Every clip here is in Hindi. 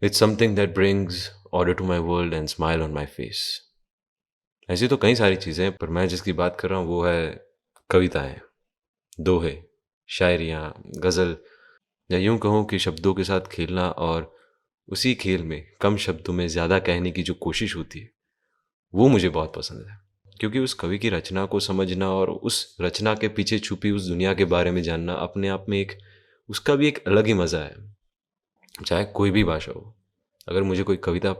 It's something that brings order to my world and smile on my face. ऐसी तो कई सारी चीज़ें हैं, पर मैं जिसकी बात कर रहा हूँ वो है कविताएँ, दोहे, शायरियाँ, ग़ज़ल या यूँ कहूँ कि शब्दों के साथ खेलना और उसी खेल में कम शब्दों में ज़्यादा कहने की जो कोशिश होती है, वो मुझे बहुत पसंद है। क्योंकि उस कवि की रचना को समझना और उस रचना के पीछे छुपी उस दुनिया के बारे में जानना अपने आप में एक उसका भी एक अलग ही मज़ा है, चाहे कोई भी भाषा हो। अगर मुझे कोई कविता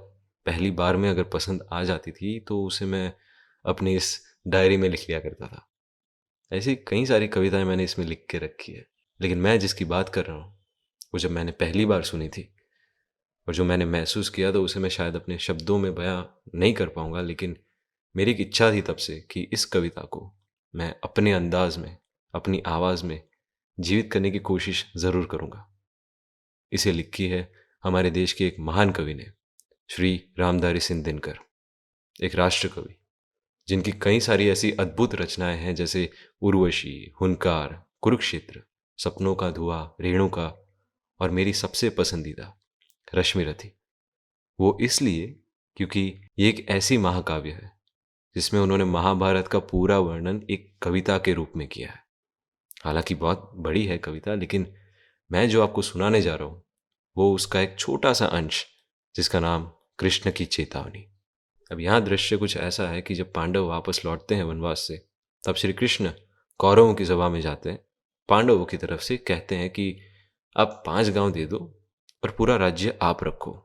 पहली बार में अगर पसंद आ जाती थी, तो उसे मैं अपनी इस डायरी में लिख लिया करता था। ऐसी कई सारी कविताएँ मैंने इसमें लिख के रखी है, लेकिन मैं जिसकी बात कर रहा हूँ, वो जब मैंने पहली बार सुनी थी और जो मैंने महसूस किया, तो उसे मैं शायद अपने शब्दों में बयाँ नहीं कर पाऊँगा, लेकिन मेरी एक इच्छा थी तब से कि इस कविता को मैं अपने अंदाज़ में, अपनी आवाज़ में जीवित करने की कोशिश ज़रूर करूँगा। इसे लिखी है हमारे देश के एक महान कवि ने, श्री रामधारी सिंह दिनकर, एक राष्ट्र कवि, जिनकी कई सारी ऐसी अद्भुत रचनाएँ हैं जैसे उर्वशी, हुनकार, कुरुक्षेत्र, सपनों का धुआँ, रेणुका और मेरी सबसे पसंदीदा रश्मिरथी। वो इसलिए क्योंकि ये एक ऐसी महाकाव्य है जिसमें उन्होंने महाभारत का पूरा वर्णन एक कविता के रूप में किया है। हालांकि बहुत बड़ी है कविता, लेकिन मैं जो आपको सुनाने जा रहा हूँ वो उसका एक छोटा सा अंश, जिसका नाम कृष्ण की चेतावनी। अब यहाँ दृश्य कुछ ऐसा है कि जब पांडव वापस लौटते हैं वनवास से, तब श्री कृष्ण कौरवों की सभा में जाते हैं, पांडवों की तरफ से कहते हैं कि आप 5 गांव दे दो और पूरा राज्य आप रखो।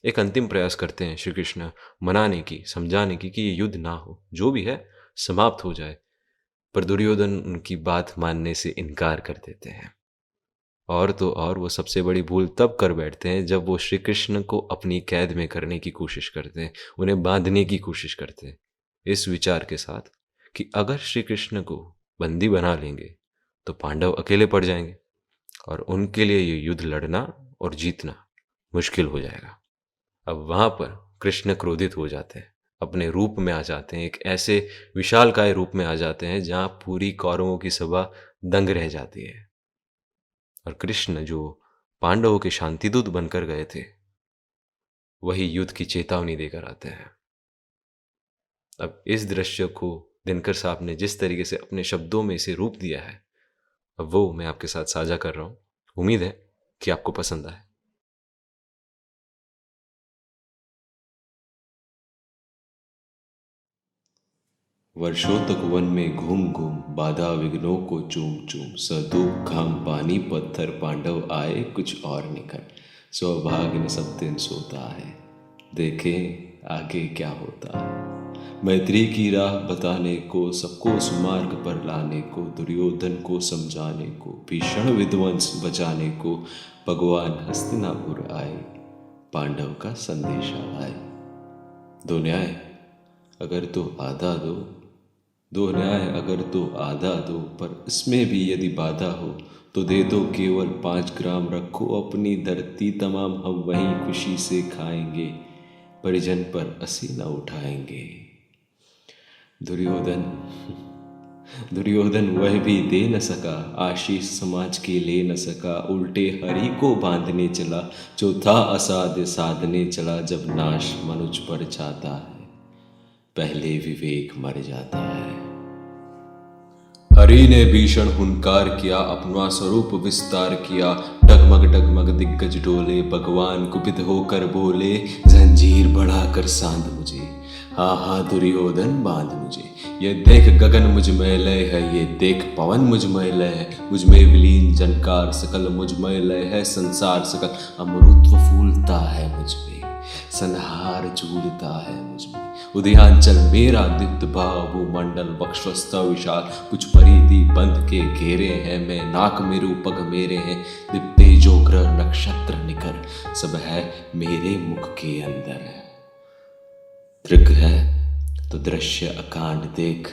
एक अंतिम प्रयास करते हैं श्री कृष्ण मनाने की, समझाने की कि ये युद्ध ना हो, जो भी है समाप्त हो जाए, पर दुर्योधन उनकी बात मानने से इनकार कर देते हैं। और तो और वो सबसे बड़ी भूल तब कर बैठते हैं जब वो श्री कृष्ण को अपनी कैद में करने की कोशिश करते हैं, उन्हें बांधने की कोशिश करते हैं, इस विचार के साथ कि अगर श्री कृष्ण को बंदी बना लेंगे तो पांडव अकेले पड़ जाएंगे और उनके लिए ये युद्ध लड़ना और जीतना मुश्किल हो जाएगा। अब वहां पर कृष्ण क्रोधित हो जाते हैं, अपने रूप में आ जाते हैं, एक ऐसे विशालकाय रूप में आ जाते हैं जहां पूरी कौरवों की सभा दंग रह जाती है। और कृष्ण जो पांडवों के शांतिदूत बनकर गए थे, वही युद्ध की चेतावनी देकर आते हैं। अब इस दृश्य को दिनकर साहब ने जिस तरीके से अपने शब्दों में इसे रूप दिया है, अब वो मैं आपके साथ साझा कर रहा हूं। उम्मीद है कि आपको पसंद आए। वर्षों तक वन में घूम घूम बाधा विघ्नों को चूम चूम सधूप घाम पानी पत्थर पांडव आए कुछ और निकल सौभाग्य न सब दिन सोता है देखें आगे क्या होता है। मैत्री की राह बताने को सबको सुमार्ग पर लाने को दुर्योधन को समझाने को भीषण विध्वंस बचाने को भगवान हस्तिनापुर आए पांडव का संदेशा लाए। दो न्याय अगर तो आधा दो दो न्याय अगर तो आधा दो पर इसमें भी यदि बाधा हो तो दे दो केवल 5 ग्राम रखो अपनी धरती तमाम हम वहीं खुशी से खाएंगे परिजन पर असीना उठाएंगे। दुर्योधन दुर्योधन वह भी दे न सका आशीष समाज के ले न सका उल्टे हरि को बांधने चला जो था असाध्य साधने चला जब नाश मनुज पर जाता है पहले विवेक मर जाता है। हरि ने भीषण हुंकार किया अपना स्वरूप विस्तार किया डगमग डगमग दिग्गज डोले भगवान कुपित होकर बोले जंजीर बढ़ाकर सांध मुझे हाँ हाँ दुर्योधन बांध मुझे। ये देख गगन मुझ में लय है ये देख पवन मुझ में लय है मुझ में विलीन जनकार सकल मुझ में लय है संसार सकल अमृतत्व फूलता है मुझ में संहार झूलता है मुझ में उदयांचल मेरा दीप्त बाबू मंडल वक्षस्थ विशाल कुछ परिधि बंध के घेरे हैं मैं नाक मेरु पग मेरे हैं दिप्ते जो ग्रह नक्षत्र निकर सब है मेरे मुख के अंदर दृग है तो दृश्य अकांड देख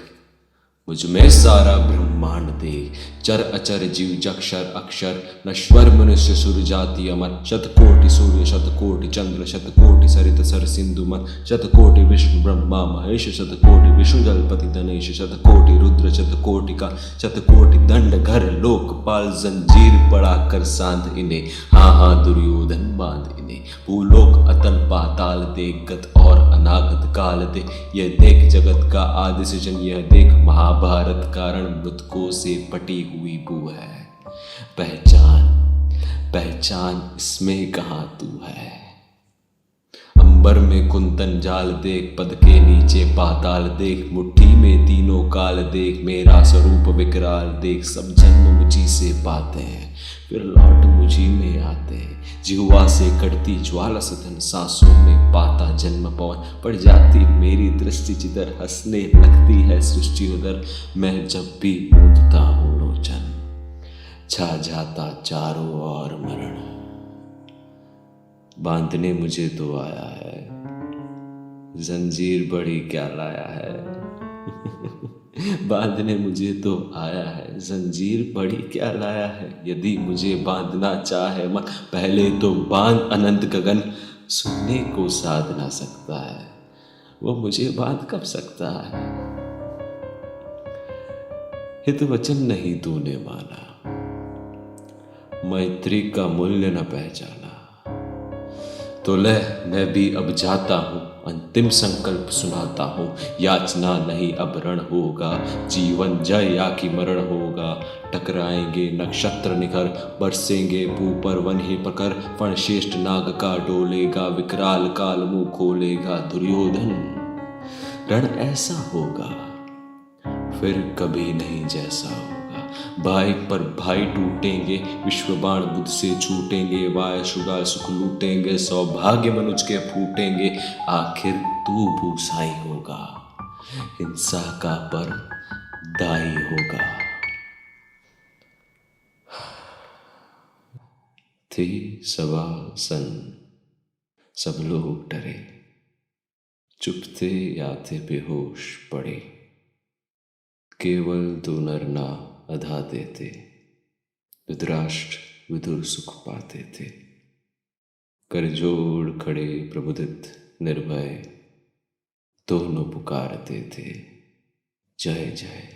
मुझ में सारा ब्रह्मांड देख, चर अचर जीव जक्षर अक्षर, नश्वर मनुष्य सुर जाति अमर, शतकोटि सूर्य शतकोटि चंद्र, शतकोटि सरित सर सिंधु मत, शतकोटि विष्णु ब्रह्मा महेश, शतकोटि विष्णु जलपति धनेश, शतकोटि रुद्र शतकोटि का, शतकोटि दंड घर लोकपाल, जंजीर पड़ा कर सांध इन्हें, हाँ हाँ दुर्योधन बांध इन्हें, भूलोक अतल पाताल देख, गत और अनागत काल दे, यह देख जगत का आदि सृजन, यह देख महाभारत कारण मृतकों से पटी हुई बू है, पहचान पहचान इसमें कहाँ तू है। अंबर में कुंतन जाल देख, पद के नीचे पाताल देख, मुट्ठी में तीनों काल देख, मेरा स्वरूप विकराल देख, सब जन्म मुझी से पाते हैं फिर लौट मुझी में आते हैं, जिह्वा से कटती ज्वाला सदन, सांसों में पाता जन्म पवन, पड़ जाती मेरी दृष्टि जिधर, हंसने लगती है सृष्टि उधर, मैं जब भी मूंदता हूँ लोचन, छा जाता चारों ओर मरण, बांधने मुझे तो आया है, जंजीर बड़ी क्या लाया है। बांधने मुझे तो आया है, जंजीर बड़ी क्या लाया है, यदि मुझे बांधना चाहे मन, पहले तो बांध अनंत गगन, सुनने को साध ना सकता है वो मुझे बांध कब सकता है। हित वचन नहीं तूने माना, मैत्री का मूल्य न पहचाना, तो ले मैं भी अब जाता हूँ, अंतिम संकल्प सुनाता हूँ, याचना नहीं अब रण होगा, जीवन जय या कि मरण होगा, टकराएंगे नक्षत्र निखर, बरसेंगे भू पर वन ही प्रकर, फणश्रेष्ठ नाग का डोलेगा, विकराल काल मुंह खोलेगा, दुर्योधन रण ऐसा होगा फिर कभी नहीं जैसा होगा, भाई पर भाई टूटेंगे, विश्व बाण बुद्ध से छूटेंगे, वाय शुगा सुख लूटेंगे, सौभाग्य मनुज के फूटेंगे, आखिर तू भूसाई होगा, हिंसा का पर दाई होगा। थी सवा सन, सब लोग डरे, चुप थे या थे बेहोश पड़े, केवल दो नर ना अधाते थे, धृतराष्ट्र विदुर सुख पाते थे, कर जोड़ खड़े प्रबुदित निर्भय, दोनों पुकारते थे जय जय।